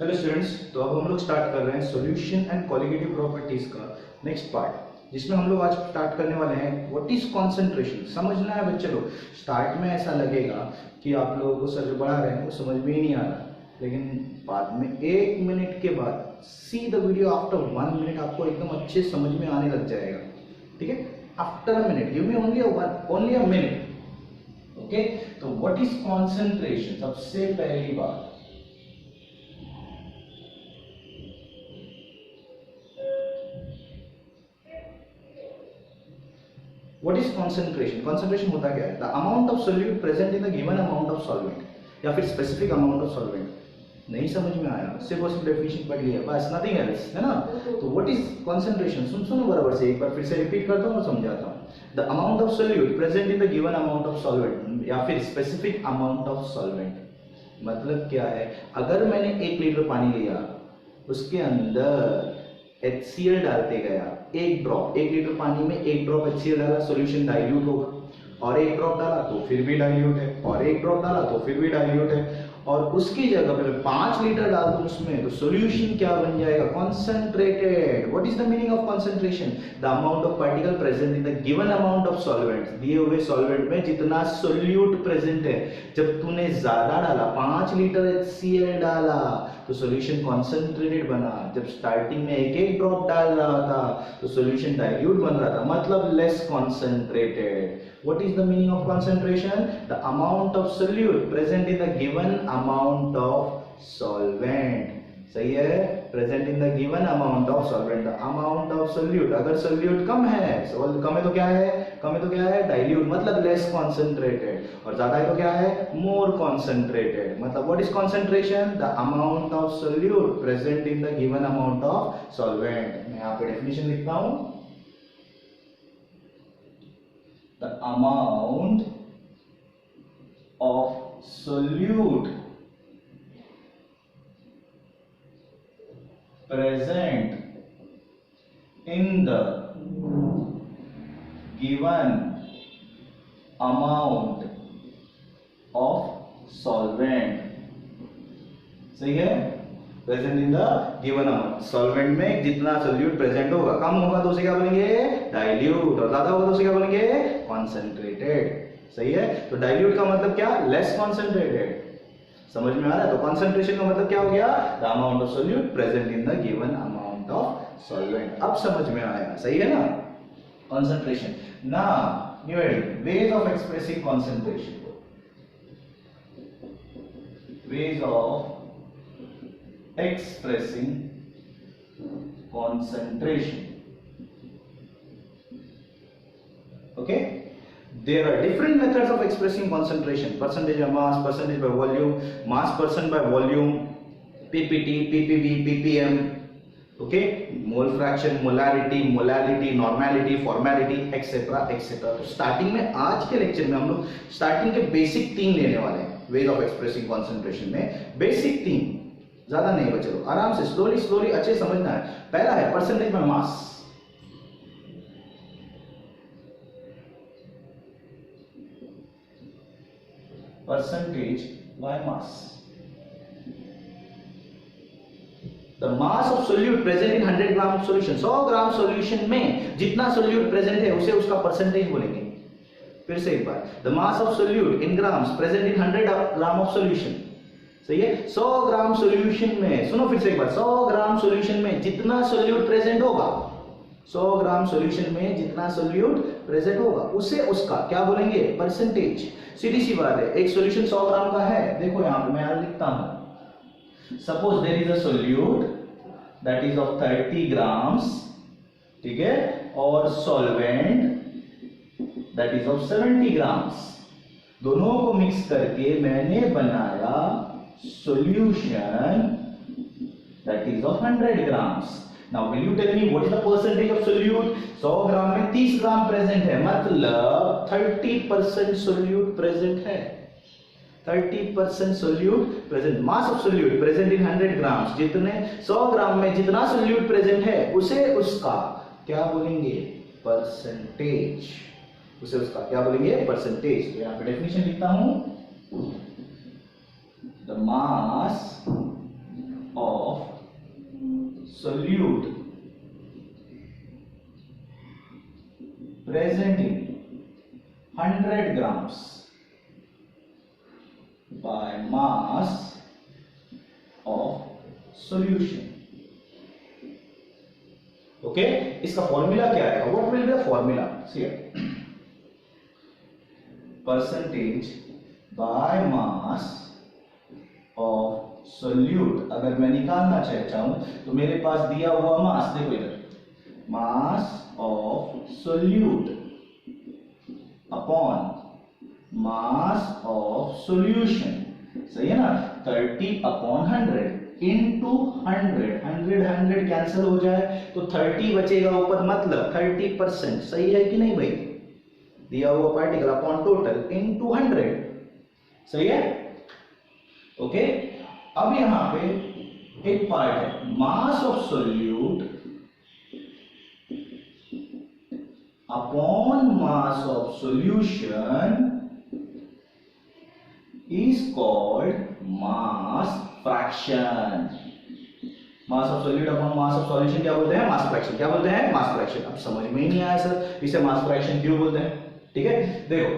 Hello students, तो अब हम लोग स्टार्ट कर रहे हैं सॉल्यूशन एंड क्वालिटेटिव प्रॉपर्टीज का नेक्स्ट पार्ट, जिसमें हम लोग आज स्टार्ट करने वाले हैं व्हाट इज कंसंट्रेशन। समझना है बच्चे लोग। स्टार्ट में ऐसा लगेगा कि आप लोगों को सर जो पढ़ा रहे हैं वो समझ में ही नहीं आ रहा, लेकिन बाद में 1 मिनट के बाद see the video after 1 minute आपको एकदम अच्छे समझ में आने लग जाएगा। ठीक है, after a minute, give me only a minute. Okay, तो व्हाट इज कंसंट्रेशन। सबसे पहली बात, व्हाट इज कंसंट्रेशन। कंसंट्रेशन होता क्या है? The amount of solute present in the given amount of solvent, या फिर स्पेसिफिक अमाउंट ऑफ सॉल्वेंट। नहीं समझ में आया, सिर्फ उसकी डेफिनेशन पढ़ लिया बस, नथिंग एल्स, है ना। तो व्हाट इज कंसंट्रेशन, सुनो बराबर से, एक बार फिर से रिपीट करता हूँ और समझाता हूँ। The amount of solute present in the given amount of solvent, या फिर स्पेसिफिक अमाउंट ऑफ सॉल्वेंट। मतलब क्या है, अगर मैंने 1 लीटर पानी लिया, उसके अंदर HCl डालते गया, 1 ड्रॉप, 1 लीटर पानी में 1 ड्रॉप HCl डाला, सॉल्यूशन डाइल्यूट होगा। और 1 ड्रॉप डाला तो फिर भी डाइल्यूट है, और 1 ड्रॉप डाला तो फिर भी डाइल्यूट है। और उसकी जगह पे 5 लीटर डाल दूं उसमें, तो सॉल्यूशन क्या बन जाएगा? Concentrated. What is the meaning of concentration? The amount of particle present in the given amount of solvent, दिए हुए सॉल्वेंट में जितना सोल्यूट प्रेजेंट है। जब तूने ज्यादा डाला, 5 लीटर HCl डाला, तो सॉल्यूशन कॉन्सेंट्रेटेड बना। जब स्टार्टिंग में 1-1 ड्रॉप डाल रहा था तो सॉल्यूशन डाइल्यूट बन रहा था, मतलब less concentrated. What is the meaning of concentration? The amount of solute present in the given amount of solvent. सही है, present in the given amount of solvent, the amount of solute. अगर solute कम है, कम है तो क्या है? कम है तो क्या है? डाइल्यूट, मतलब लेस कॉन्सेंट्रेटेड। और ज्यादा है तो क्या है? मोर कॉन्सेंट्रेटेड। मतलब what is concentration? The amount of solute present in the given amount of solvent. मैं यहाँ पे डेफिनेशन लिखता हूं, the amount of solute present in the given amount of solvent। सही है, present in the given amount. Solvent में जितना solute present होगा, कम होगा तो उसे क्या बोलेंगे? डाइल्यूट। और ज्यादा होगा तो उसे क्या बोलेंगे? कॉन्सेंट्रेटेड। सही है, तो डाइल्यूट का मतलब क्या? Less concentrated. समझ में आ रहा है? तो कॉन्सेंट्रेशन का मतलब क्या हो गया? The amount of solute present in the given amount of solvent. अब समझ में आया, सही है ना? Concentration. Now new ways of expressing concentration, ways of expressing concentration. Okay, there are different methods of expressing concentration: percentage of mass, percentage by volume, mass percent by volume, PPT, PPV, PPM. Okay, mole fraction, molarity, molality, normality, formality, etc. etc. तो starting में, आज के lecture में हम लोग starting के basic 3 लेने वाले हैं। वेज ऑफ एक्सप्रेसिंग कॉन्सेंट्रेशन में बेसिक 3, ज्यादा नहीं बच्चे लोग, आराम से स्लोली अच्छे समझना है। पहला है percentage by mass. Percentage by mass, the mass of solute present in 100 gram solution. 100 gram solution में जितना सोल्यूट प्रेजेंट है उसे उसका परसेंटेज बोलेंगे। फिर से एक बार, the mass of solute in grams present in 100 gram of solution. सही है, 100 ग्राम सॉल्यूशन में, सुनो फिर से एक बार, 100 ग्राम सॉल्यूशन में जितना सोल्यूट प्रेजेंट होगा, 100 ग्राम सॉल्यूशन में जितना सोल्यूट प्रेजेंट होगा उसे उसका क्या बोलेंगे? परसेंटेज। सीधी सी बात है, एक सॉल्यूशन 100 ग्राम का है, देखो यहां पे मैं लिखता हूं, suppose there is a solute that is of 30 grams, ठीक है, और solvent that is of 70 grams. दोनों को मिक्स करके मैंने बनाया solution that is of 100 grams. Now will you tell me what is the percentage of solute? 100 ग्राम में 30 ग्राम present है, मतलब 30% solute प्रेजेंट है। 30% solute present. Mass of solute present in 100 grams, जितने 100 ग्राम में जितना solute प्रेजेंट है उसे उसका क्या बोलेंगे? परसेंटेज। उसे उसका क्या बोलेंगे? परसेंटेज। तो यहाँ पे डेफिनेशन लिखता हूं, the mass of solute present in 100 grams by mass of solution. Okay, इसका फॉर्मूला क्या है? What will be the formula? C percentage by mass of solute. अगर मैं निकालना चाहता हूं तो मेरे पास दिया हुआ मास, देखो इधर, मास of solute upon mass of solution, सही है ना, 30/100 इंटू 100 कैंसिल हो जाए तो 30 बचेगा ऊपर, मतलब 30%, सही है कि नहीं भाई? दिया हुआ पार्टिकल अपॉन टोटल इंटू 100, सही है? ओके, अब यहां पे एक पार्ट है, मास of solute upon mass of solution is called mass fraction. Mass of solute upon mass of solution क्या बोलते हैं? Mass fraction. क्या बोलते हैं? Mass fraction. अब समझ में ही नहीं आया सर, इसे मास फ्रैक्शन क्यों बोलते हैं? ठीक है, देखो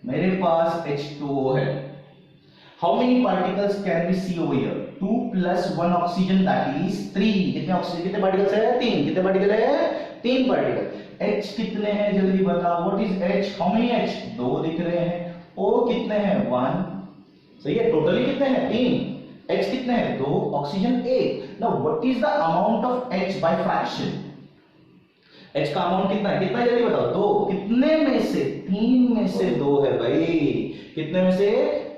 मेरे पास H2O है। How many particles can we see over here? 2 + 1 oxygen, that is 3। कितने ऑक्सीजन, कितने पार्टिकल्स है? 3। कितने पार्टिकल है? 3 पार्टिकल। H कितने हैं जल्दी बताओ? What is H? How many H? 2 दिख रहे हैं। O कितने हैं? 1, सही है। टोटली कितने हैं? 3। H कितने हैं? 2, oxygen 1। Now what is the amount of H by fraction? H का अमाउंट कितना है? कितना जल्दी बताओ? 2। कितने में से? 3 में से 2 है भाई। कितने में से?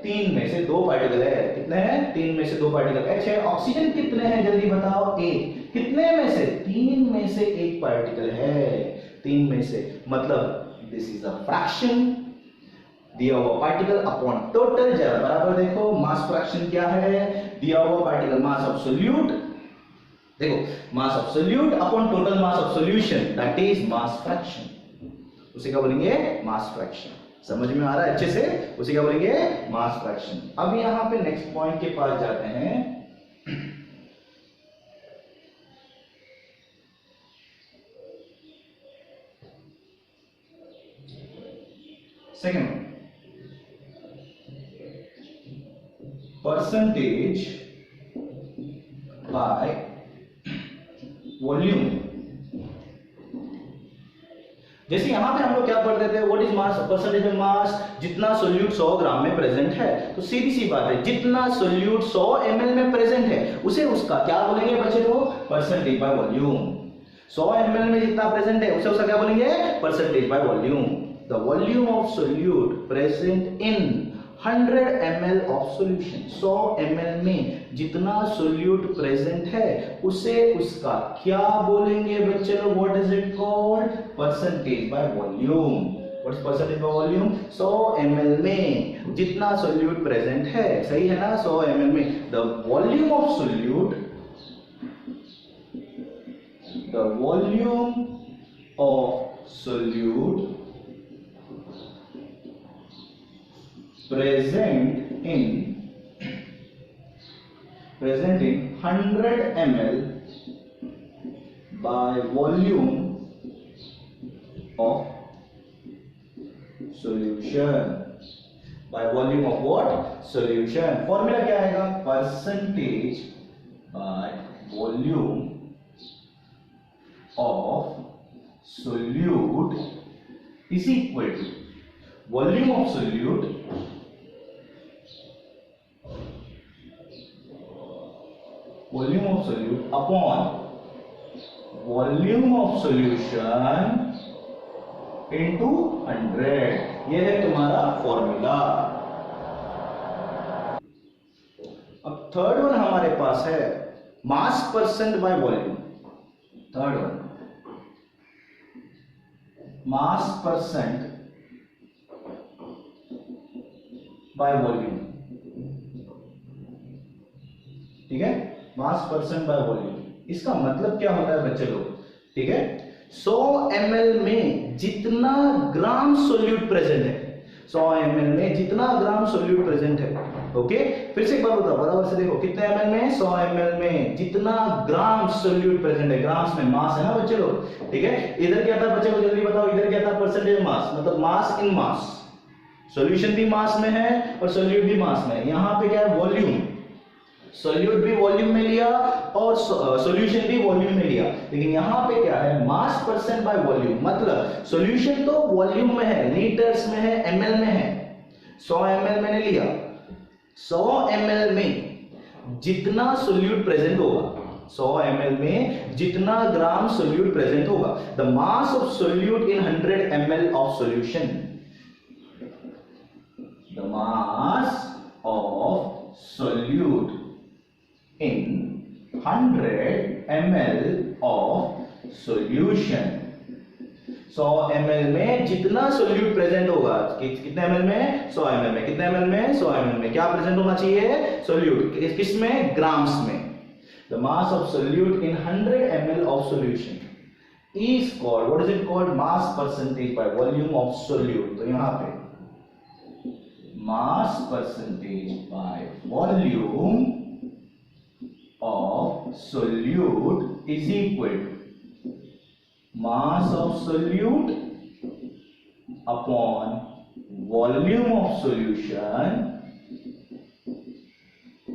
3 में से 2 पार्टिकल है। कितने हैं? 3 में से 2 पार्टिकल H है। ऑक्सीजन कितने हैं जल्दी बताओ? 1। कितने में से? 3 में से 1 पार्टिकल है। 3 में से, मतलब दिस इज अ फ्रैक्शन, दिया हुआ पार्टिकल अपॉन टोटल। जरा बराबर देखो, मास फ्रैक्शन क्या है? दिया हुआ पार्टिकल मास ऑफ सोल्यूट, देखो मास of solute upon total mass of solution, that is mass fraction. उसे क्या बोलेंगे? Mass fraction. समझ में आ रहा है अच्छे से? उसे क्या बोलेंगे? Mass fraction. अब यहां पे नेक्स्ट पॉइंट के पास जाते हैं। Second, percentage by volume. जैसे यहां पे हम लोग क्या पढ़ते थे? What is mass? Percentage of mass, जितना सोल्यूट 100 ग्राम में प्रेजेंट है। तो सीधी सी बात है, जितना सोल्यूट 100 ml में प्रेजेंट है उसे उसका क्या बोलेंगे बच्चे लोग? Percentage by volume. 100 ml में जितना प्रेजेंट है उसे उसका क्या बोलेंगे? Percentage by volume. The volume of solute present in 100 ml of solution. 100 ml में जितना सोल्यूट प्रेजेंट है उसे उसका क्या बोलेंगे बच्चे लोग? What is it called? Percentage by volume. What is percentage by volume? 100 ml में जितना सोल्यूट प्रेजेंट है, सही है ना? 100 ml में the volume of solute, the volume of solute present in 100 ml by volume of solution. By volume of what? Solution. Formula क्या आएगा? Percentage by volume of solute is equal to volume of solute upon volume of solution into 100। ये है तुम्हारा formula. अब third one हमारे पास है मास percent by volume. Third one, mass percent by volume. ठीक है, मास परसेंट बाय वॉल्यूम। इसका मतलब क्या होता है बच्चे लोग? ठीक है, 100 ml में जितना ग्राम सोल्यूट प्रेजेंट है, 100 ml में जितना ग्राम सोल्यूट प्रेजेंट है, ओके, फिर से एक बार बताओ, बराबर से देखो, कितने ml में, 100 ml में जितना ग्राम सोल्यूट प्रेजेंट है, ग्राम्स में मास है ना बच्चे लोग, ठीक है। इधर क्या था बच्चे को जल्दी बताओ, इधर क्या था, परसेंटेज मास, मतलब मास इन मास, सॉल्यूशन भी मास में है और सोल्यूट भी मास में है। यहाँ पे क्या है, वॉल्यूम, सोल्यूट भी वॉल्यूम में लिया और सॉल्यूशन भी वॉल्यूम में लिया, लेकिन यहाँ पे क्या है, मास परसेंट बाय वॉल्यूम, मतलब सॉल्यूशन तो वॉल्यूम में है, लीटर्स में है, एमएल में है, 100 ml मैंने लिया, 100 ml में जितना सोल्यूट प्रेजेंट होगा, 100 ml में जितना ग्राम सोल्यूट प्रेजेंट होगा, the mass of solute in 100 ml of solution, the mass of solute in 100 ml of solution, 100 ml में जितना सोल्यूट प्रेजेंट होगा, कितने ml में, 100 ml में, कितने ml में, 100 ml में क्या प्रेजेंट होना चाहिए, सोल्यूट, किसमें, ग्राम्स में, the mass of solute in 100 ml of solution is called, what is it called, mass percentage by volume of solute। तो यहां पे mass percentage by volume of solute is equal to mass of solute upon volume of solution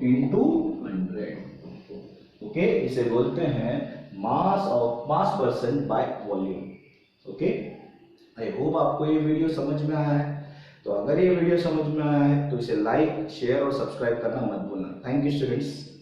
into 100। Okay, इसे बोलते हैं मास percent by volume. Okay, I hope आपको ये video समझ में आया है। तो अगर ये वीडियो समझ में आया है तो इसे लाइक, शेयर और सब्सक्राइब करना मत भूलना। Thank you students.